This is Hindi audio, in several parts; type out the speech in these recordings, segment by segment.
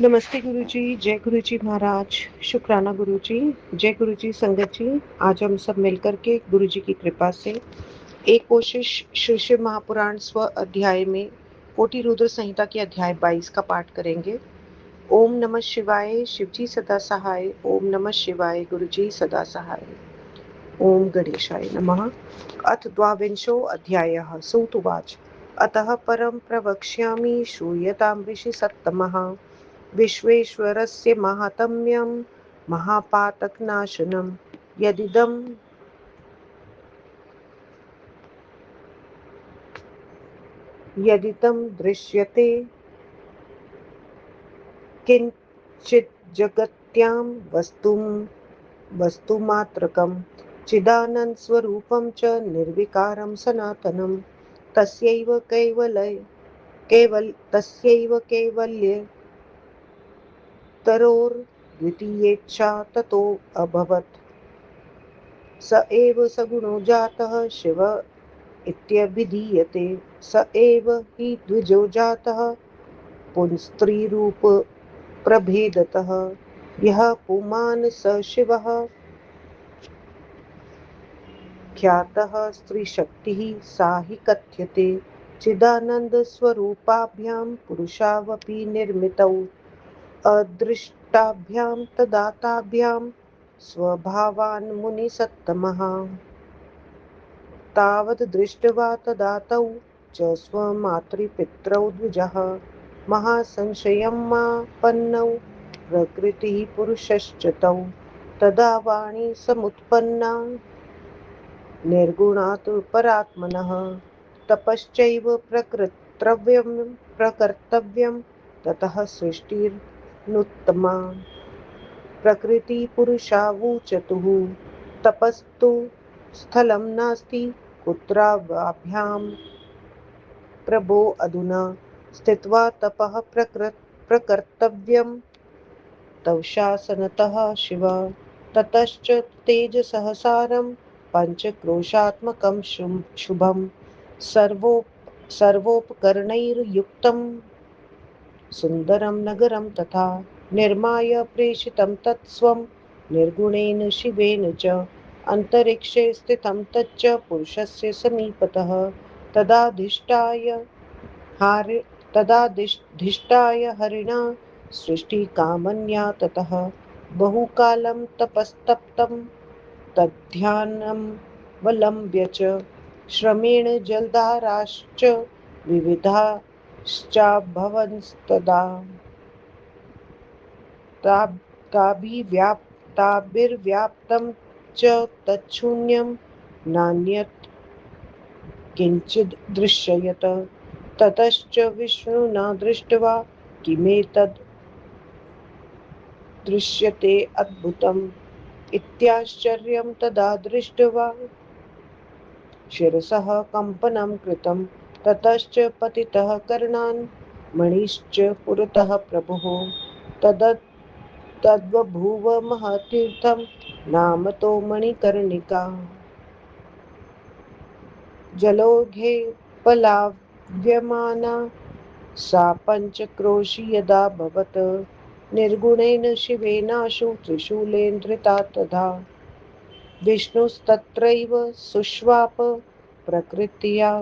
नमस्ते गुरुजी, जय गुरुजी महाराज, शुक्राना गुरुजी, जय गुरुजी संगत जी। आज हम सब मिलकर के गुरुजी की कृपा से एक कोशिश श्री शिव महापुराण स्व अध्याय में कोटि रुद्र संहिता के अध्याय 22 का पाठ करेंगे। ओम नमः शिवाय, शिवजी सदा सहाय। ओम नमः शिवाय, गुरुजी सदा सहाय। ओम गणेशाय नमः। अथ द्वाविंशो अध्यायः। सूत उवाच अतः परं प्रवक्ष्यामि श्रूयतां ऋषिसत्तमः। विश्वेश्वरस्य माहात्म्यं महापातकनाशनं यदिदं दृश्यते किञ्चिज्जगत्यां वस्तुमात्रकं चिदानन्दस्वरूपं च निर्विकारं सनातनं तस्यैव कैवल्यतरोर्द्वितीयेच्छा ततो अभवत्। स एव सगुणो जातः शिव इत्यभिधीयते। स एव हि द्विजो जातः पुंस्त्रीरूप प्रभेदतः। यः पुमान् स शिवः ख्यातः स्त्रीशक्तिः सा हि कथ्यते। चिदानन्दस्वरूपाभ्यां पुरुषावपि निर्मितौ अदृष्टाभ्यां तदाताभ्यां स्वभावान् मुनिसत्तमः तावद् दृष्ट्वा तदातौ च स्वमातृपितरौ द्विजः महासंशयमापन्नौ प्रकृतिः पुरुषश्च तौ। तदा वाणी समुत्पन्ना निर्गुणात् परात्मनः। तपश्चैव प्रकर्तव्यं ततः सृष्टिर्नुत्तमा। प्रकृतिपुरुषावूचतुः तपस्तु स्थलं नास्ति कुत्रावाभ्यां प्रभो अधुना स्थित्वा तपः प्रकर्तव्यं तव शासनतः शिव। ततश्च तेजसहसारं पञ्चक्रोशात्मकं शुभं सर्वोपकरणैर्युक्तं सुन्दरं नगरं तथा निर्माय प्रेषितं तत्स्वं निर्गुणेन शिवेन च अन्तरिक्षे स्थितं तच्च पुरुषस्य समीपतः। तदाधिष्ठाय हारि तदाधिष्ठाय हरिणा सृष्टिकामन्या ततः बहुकालं तपस्तप्तं तद्ध्यानमवलम्ब्य च श्रमेण जलधाराश्च विविधाश्चाभवंस्तदा ताभिर्व्याप्तं च तच्छून्यं नान्यत् किञ्चिद् दृश्यत। ततश्च विष्णुना दृष्ट्वा किमेतद् दृश्यते अद्भुतम् इत्याश्चर्यं तदा दृष्ट्वा शिरसः कम्पनं कृतं। ततश्च पतितः कर्णान् मणिश्च पुरतः प्रभुः तद्बभूव महतीर्थं नामतो मणिकर्णिका। जलौघे पलाव्यमाना सा पञ्चक्रोशी यदाभवत् निर्गुणेन शिवेनाशु त्रिशूलेन धृता तदा विष्णुस्तत्रैव सुष्वाप प्रकृत्या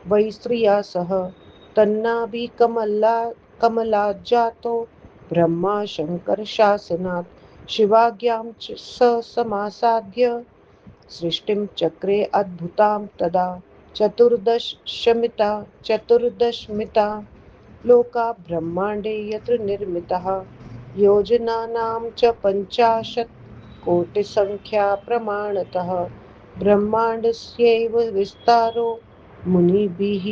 वै स्त्रिया सह तन्नाभिकमलाज्जातो ब्रह्मा शङ्करशासनात् शिवाज्ञां च स समासाद्य सृष्टिं चक्रे अद्भुतां तदा चतुर्दशमिता लोका ब्रह्माण्डे यत्र निर्मिताः योजनानां च 50,000,000,000 प्रमाणतः। ब्रह्माण्डस्यैव विस्तारो मुनिभिः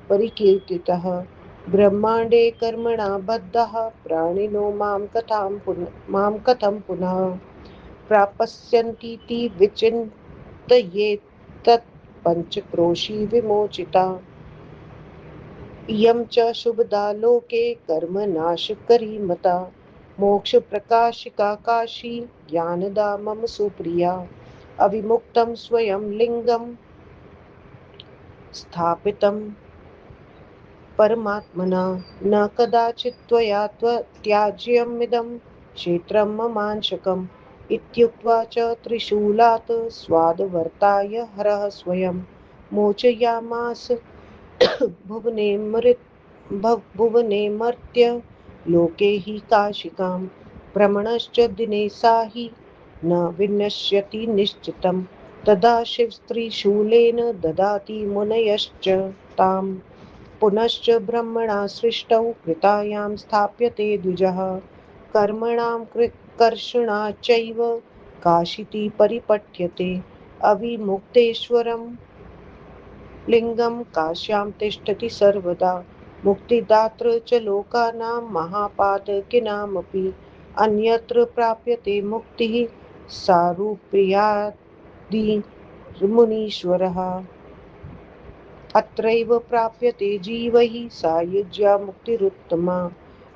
परिकीर्तितः। ब्रह्माण्डे कर्मणा बद्धाः प्राणिनो मां कथं पुनः प्राप्स्यन्तीति विचिन्तयेत् पञ्चक्रोशी विमोचिता। इयं च शुभदा लोके कर्मनाशकरी मता मोक्षप्रकाशिका काशी ज्ञानदा मम सुप्रिया। अविमुक्तं स्वयं लिङ्गं स्थापितं परमात्मना न कदाचित् त्वया त्याज्यमिदं क्षेत्रं ममांशकम् इत्युक्त्वा च त्रिशूलात् स्वादवर्ताय हरः स्वयं मोचयामास भुवनेमर्त्य लोके हि काशिकां भ्रमणश्च दिने सा हि न विनश्यति निश्चितं तदा शिवस्त्रीशूलेन ददाति मुनयश्च ताम् पुनश्च ब्रह्मणा सृष्टौ कृतायां स्थाप्यते द्विजः कर्मणां कर्षणाच्चैव काशिति परिपठ्यते अविमुक्तेश्वरं लिंगम काश्यां तिष्ठति सर्वदा मुक्तिदात्र च लोकानां महापातकीनामपि अन्यत्र प्राप्यते मुक्तिः सारूप्यादि मुनीश्वरः अत्रैव प्राप्यते जीवैः सायुज्या मुक्तिरुत्तमा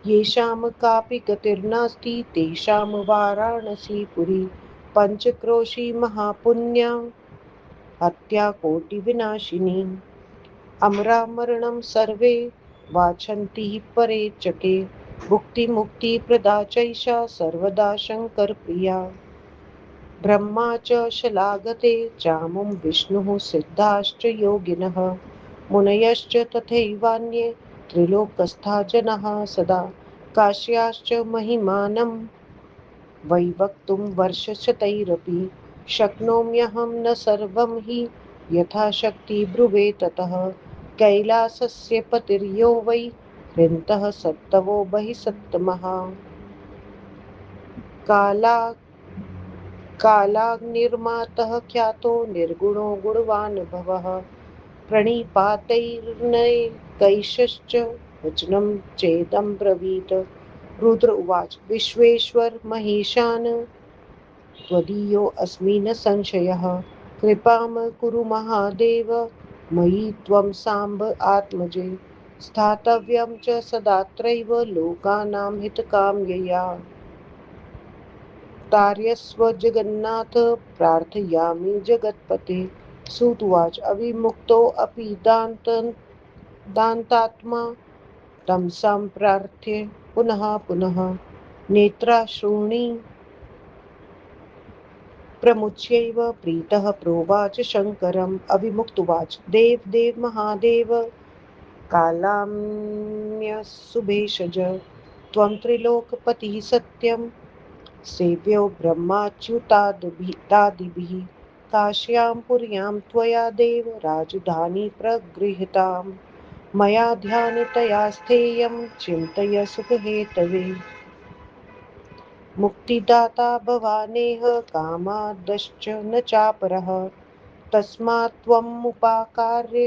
येषां कापि गतिर्नास्ति तेषां वाराणसीपुरी पञ्चक्रोशी महापुण्या हत्याकोटिविनाशिनी अमरामरणं सर्वे वाञ्छन्ति परे चके भुक्तिमुक्तिप्रदा चैषा सर्वदा शङ्करप्रिया ब्रह्मा च शलागते चामुं विष्णुः सिद्धाश्च योगिनः मुनयश्च तथैवान्ये त्रिलोकस्था जनाः सदा काश्याश्च महिमानं वैवक्तुं वर्षशतैरपि शक्नोम्यहं न सर्वं हि यथाशक्ति ब्रुवे ततः कैलासस्य पतिर्यो वै हृन्तः सत्तवो बहिसत्तमः काला कालाग्निर्मातः ख्यातो निर्गुणो गुणवान् भवः प्रणिपातैर्नैकैश्च वचनं चेदं ब्रवीत रुद्र उवाच विश्वेश्वर महेशान त्वदीयोऽस्मि न संशयः कृपां कुरु महादेव मयि त्वं साम्ब आत्मजे स्थातव्यं च सदात्रैव लोकानां हितकाम्यया तार्यस्व जगन्नाथ प्रार्थयामि जगत्पते सुतुवाच अविमुक्तोऽपि दान्तात्मा तं सम्प्रार्थ्य पुनः पुनः नेत्राश्रूणि प्रमुच्यैव प्रीतः प्रोवाच शङ्करम् अविमुक्तुवाच देव देव महादेव कालाम्यसुभेषज त्वं त्रिलोकपतिः सत्यं सेव्यो ब्रह्माच्युतादिभिः काश्यां पुर्यां त्वया देव राजधानी प्रगृहीताम् मया ध्यानतया स्थेयं चिन्तय सुखहेतवे मुक्तिदाता भवानेह कामादश्च न चापरः तस्मात् त्वमुपाकार्य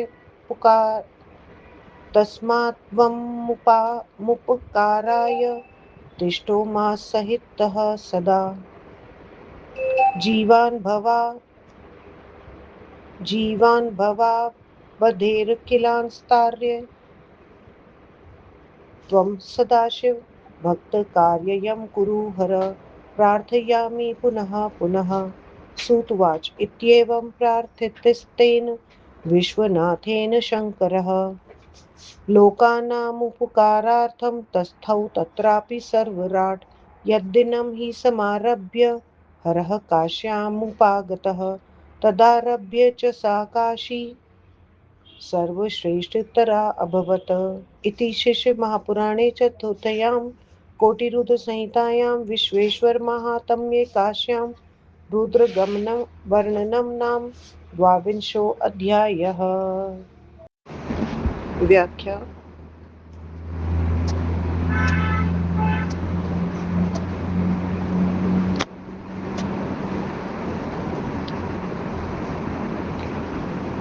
पुकार तस्मात्त्वमुपकाराय तिष्ठो मा सहितः सदा जीवान् भवावधेरखिलांस्तार्य त्वं सदाशिव भक्तकार्यं कुरु हर प्रार्थयामि पुनः पुनः सुतुवाच इत्येवं प्रार्थितस्तेन विश्वनाथेन शङ्करः लोकानामुपकारार्थं तस्थौ तत्रापि सर्वराट् यद्दिनं हि समारभ्य हरः काश्यामुपागतः तदारभ्य च सा काशी सर्वश्रेष्ठतरा अभवत् इति शिष्यमहापुराणे चतुर्थ्यां कोटिरुद्रसंहितायां विश्वेश्वरमाहात्म्ये काश्यां रुद्रगमनवर्णनं नाम द्वाविंशोऽध्यायः। व्याख्या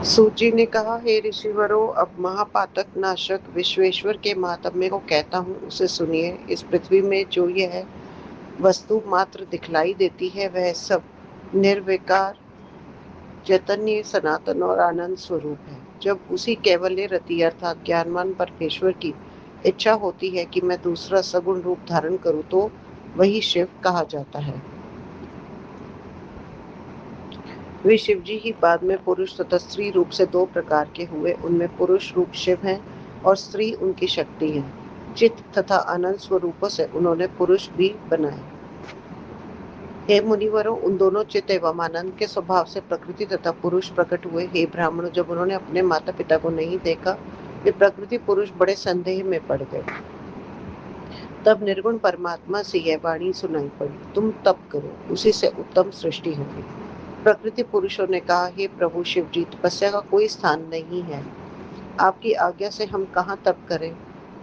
सूची ने कहा, हे ऋषिवरों, अब महापातक नाशक विश्वेश्वर के महात्म्य को कहता हूँ, उसे सुनिए। इस पृथ्वी में जो यह वस्तु मात्र दिखलाई देती है वह सब निर्विकार चैतन्य सनातन और आनंद स्वरूप है। जब उसी कैवल्य रति अर्थात ज्ञानवान परमेश्वर की इच्छा होती है कि मैं दूसरा सगुण रूप धारण करूं तो वही शिव कहा जाता है। वे शिवजी ही बाद में पुरुष तथा स्त्री रूप से दो प्रकार के हुए। उनमें पुरुष रूप शिव हैं और स्त्री उनकी शक्ति है। चित्त तथा आनंद स्वरूपों से उन्होंने पुरुष भी बनाए। हे मुनिवरों, उन दोनों चित्त एवं आनंद के स्वभाव से प्रकृति तथा पुरुष प्रकट हुए। हे ब्राह्मणों, जब उन्होंने अपने माता पिता को नहीं देखा, वे प्रकृति पुरुष बड़े संदेह में पड़ गए। तब निर्गुण परमात्मा से यह वाणी सुनाई पड़ी, तुम तप करो, उसी से उत्तम सृष्टि होगी। प्रकृति पुरुषों ने कहा, हे प्रभु शिव जी, तपस्या का कोई स्थान नहीं है, आपकी आज्ञा से हम कहाँ तप करें।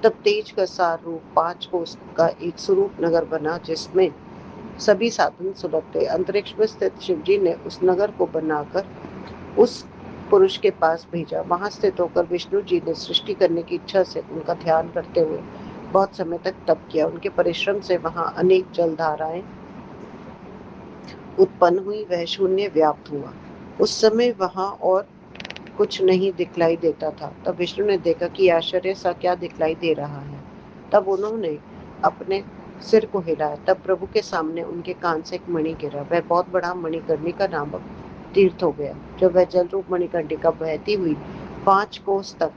तब तेज का सार रूप 5 कोस का एक स्वरूप नगर बना, जिसमें सभी साधन सुलभ थे। अंतरिक्ष में स्थित शिवजी ने उस नगर को बनाकर उस पुरुष के पास भेजा। वहां स्थित होकर विष्णु जी ने सृष्टि करने की इच्छा से उनका ध्यान करते हुए बहुत समय तक तप किया। उनके परिश्रम से वहां अनेक जलधाराएं उत्पन्न हुई, वह शून्य व्याप्त हुआ। उस समय वहां और कुछ नहीं दिखलाई देता था। तब विष्णु ने देखा कि आश्चर्य सा क्या दिखलाई दे रहा है। तब उन्होंने अपने सिर को हिलाया। तब प्रभु के सामने उनके कान से एक मणि गिरा। वह बहुत बड़ा मणिकर्णिका नामक तीर्थ हो गया। जब वह जल रूप मणिकर्णिका बहती हुई 5 कोस तक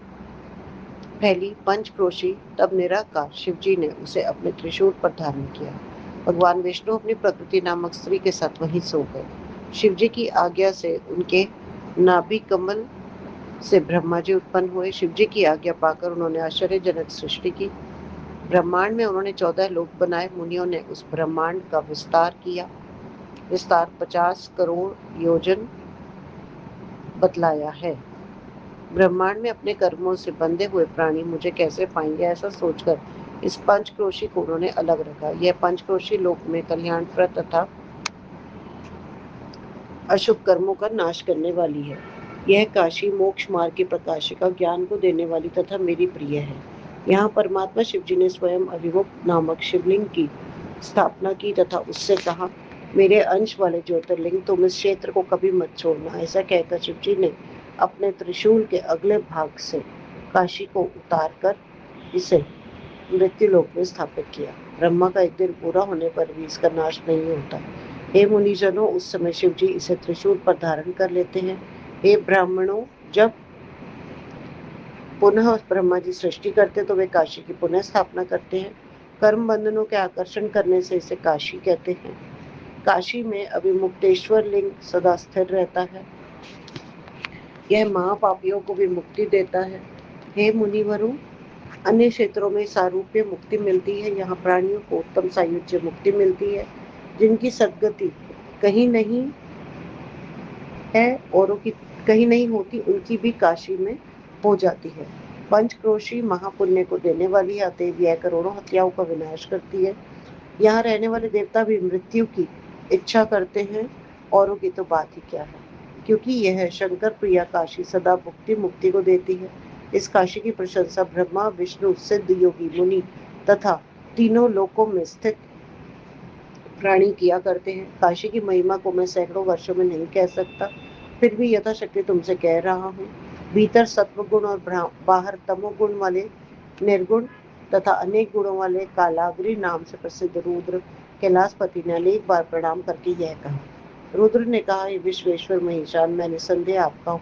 फैली पंचक्रोशी, तब निराकार शिवजी ने उसे अपने त्रिशूल पर धारण किया। भगवान विष्णु अपनी प्रकृति नामक स्त्री के साथ वहीं सो गए। शिवजी की आज्ञा से उनके नाभि कमल से ब्रह्मा जी उत्पन्न हुए। शिवजी की आज्ञा पाकर उन्होंने आश्चर्यजनक सृष्टि की। ब्रह्मांड में उन्होंने 14 लोक बनाए। मुनियों ने उस ब्रह्मांड का विस्तार किया। विस्तार 50 करोड़ योजन बतलाया है। ब्रह्मांड में अपने कर्मों से बंधे हुए प्राणी मुझे कैसे पाएंगे, ऐसा सोचकर इस पंचक्रोशी को उन्होंने अलग रखा। यह पंचक्रोशी लोक में कल्याणप्रद तथा अशुभ कर्मों का नाश करने वाली है। यह काशी मोक्ष मार्ग की प्रकाशिका, ज्ञान को देने वाली तथा मेरी प्रिय है। यहाँ परमात्मा शिवजी ने स्वयं अभिमुक्त नामक शिवलिंग की स्थापना की तथा उससे कहा, मेरे अंश वाले ज्योतिर्लिंग, तुम इस क्षेत्र को कभी मत छोड़ना। ऐसा कहकर शिवजी ने अपने त्रिशूल के अगले भाग से काशी को उतार कर इसे मृत्युलोक में स्थापित किया। ब्रह्मा का एक दिन पूरा होने पर भी इसका नाश नहीं होता। हे मुनिजनों, उस समय शिवजी इसे त्रिशूल पर धारण कर लेते हैं। हे ब्राह्मणों, जब पुनः ब्रह्मा जी सृष्टि करते तो वे काशी की पुनः स्थापना करते हैं। कर्म बंधनों के आकर्षण करने से इसे काशी कहते हैं। काशी में अभिमुक्तेश्वर लिंग सदा स्थिर रहता है। यह महापापियों को भी मुक्ति देता है। हे मुनिवरों, अन्य क्षेत्रों में सारूप्य मुक्ति मिलती है, यहाँ प्राणियों को उत्तम सायुज्य मुक्ति मिलती है। जिनकी सद्गति कहीं नहीं है, औरों की कहीं नहीं होती, उनकी भी काशी में हो जाती है। पंचक्रोशी महापुण्य को देने वाली है, अतएव यह करोड़ों हत्याओं का विनाश करती है। यहाँ रहने वाले देवता भी मृत्यु की इच्छा करते हैं, औरों की तो बात ही क्या है, क्योंकि यह शंकर प्रिया काशी सदा भुक्ति मुक्ति को देती है। इस काशी की प्रशंसा ब्रह्मा, विष्णु, सिद्ध, योगी, मुनि तथा तीनों लोकों में स्थित प्राणी किया करते हैं। काशी की महिमा को मैं सैकड़ों वर्षों में नहीं कह सकता, फिर भी यथाशक्ति तुमसे कह रहा हूँ। भीतर सत्व गुण और बाहर तमोगुण वाले निर्गुण तथा अनेक गुणों वाले कालाग्नि नाम से प्रसिद्ध रुद्र कैलाशपति ने अनेक बार प्रणाम करके यह कहा। रुद्र ने कहा, हे विश्वेश्वर महेशान, मैं निसंदेह आपका हूँ।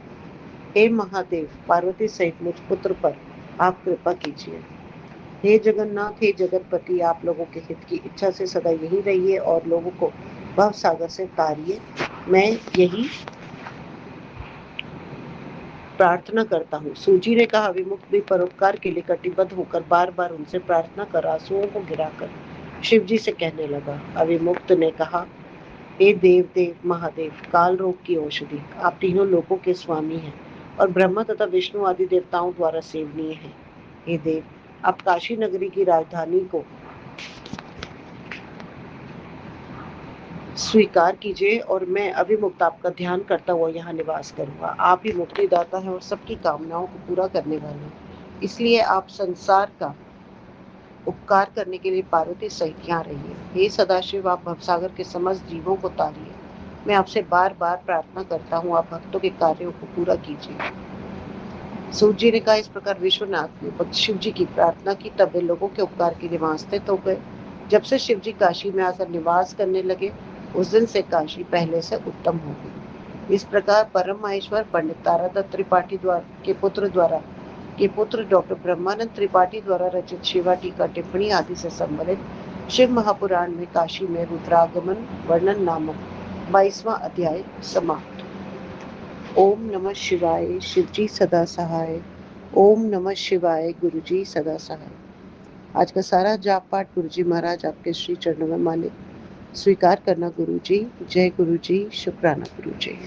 हे महादेव, पार्वती सहित मुझ पुत्र पर आप कृपा कीजिए। हे जगन्नाथ, हे जगतपति, आप लोगों के हित की इच्छा से सदा यही रहिए और लोगों को भव सागर से तारिए। मैं यही प्रार्थना करता हूँ। सूजी ने कहा, विमुक्त भी परोपकार के लिए कटिबद्ध होकर बार बार उनसे प्रार्थना कर आंसुओं को गिराकर शिव जी से कहने लगा। अविमुक्त ने कहा, हे देव देव महादेव, काल रोग की औषधि, आप तीनों लोकों के स्वामी हैं और ब्रह्मा तथा विष्णु आदि देवताओं द्वारा सेवनीय हैं। हे देव, आप काशी नगरी की राजधानी को स्वीकार कीजिए और मैं अभिमुक्त आपका ध्यान करता हुआ यहाँ निवास करूंगा। आप ही मुक्तिदाता हैं और सबकी कामनाओं को पूरा करने वाले हैं, इसलिए आप संसार का उपकार करने के लिए पार्वती सहित यहाँ रहिए। हे सदाशिव, आप भवसागर के समस्त जीवों को तारिए। मैं आपसे बार बार प्रार्थना करता हूँ, आप भक्तों के कार्यों को पूरा कीजिए। सूत जी ने कहा, इस प्रकार विश्वनाथ ने भक्त शिव जी की प्रार्थना की। तब वे लोगों के उपकार के लिए वहां स्थित हो गए। जब से शिव जी काशी में आकर निवास करने लगे, उस दिन से काशी पहले से उत्तम हो गई। इस प्रकार परम महेश्वर पंडित तारादत्त त्रिपाठी के पुत्र द्वारा के पुत्र डॉक्टर ब्रह्मानंद त्रिपाठी द्वारा रचित शिवा टीका टिप्पणी आदि से संबलित शिव महापुराण में काशी में रुद्रागमन वर्णन नामक 22वां अध्याय समाप्त। ओम नमः शिवाय, शिवजी सदा सहाय। ओम नमः शिवाय, गुरुजी सदा सहाय। आज का सारा जाप पाठ गुरुजी महाराज आपके श्री चरणों में मालिक स्वीकार करना गुरुजी। जय गुरुजी, शुक्राना गुरुजी।